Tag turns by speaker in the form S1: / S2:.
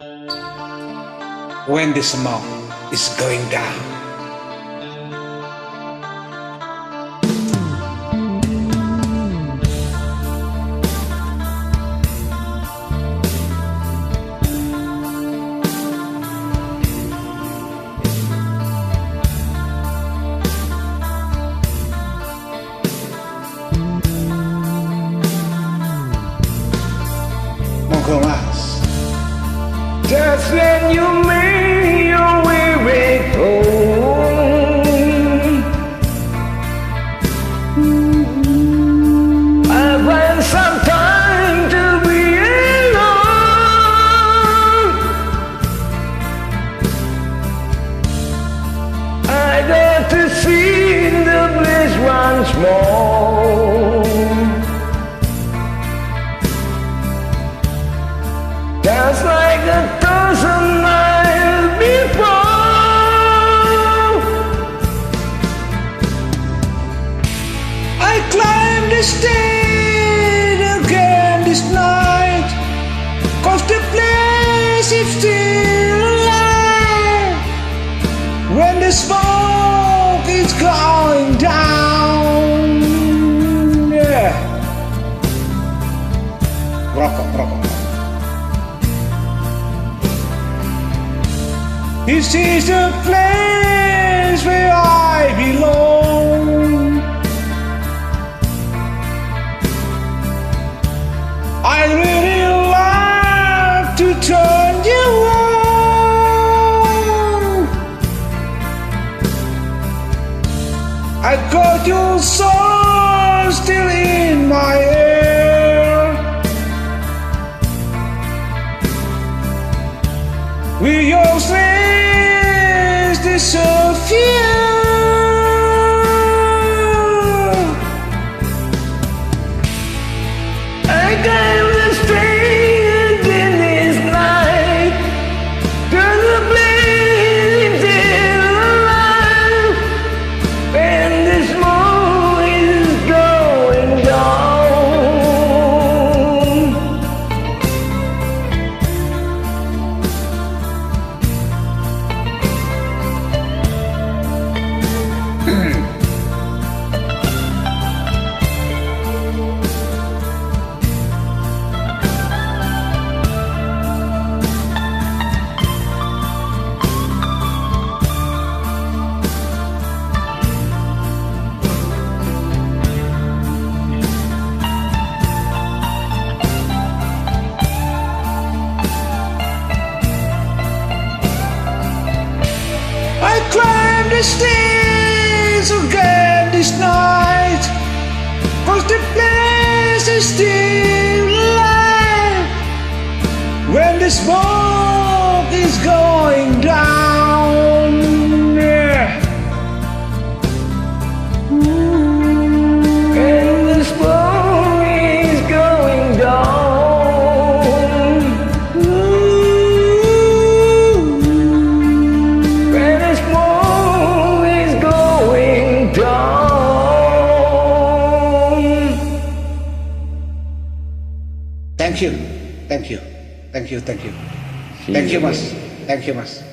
S1: when the smoke is going down. Monggo Mas.
S2: Just when you make your way back home, I find some time to be alone. I got to see the place once more. Just like a thousand miles before,
S1: I climbed the stage again this night, 'cause the place is still alive when the smoke is going down. Yeah. Rokok. This is the place where I belong. I really love to turn you on. I got your soul still in my ear. We your strength disappear.
S2: I came to stay again this night, to the place still alive, when the smoke is going down.
S1: I climbed the stairs again this night, 'cause the place is still alive when the smoke is going down. Yeah.
S2: And the smoke is going down. When the smoke is going down.
S1: Thank you, Mas. Thank you, Mas.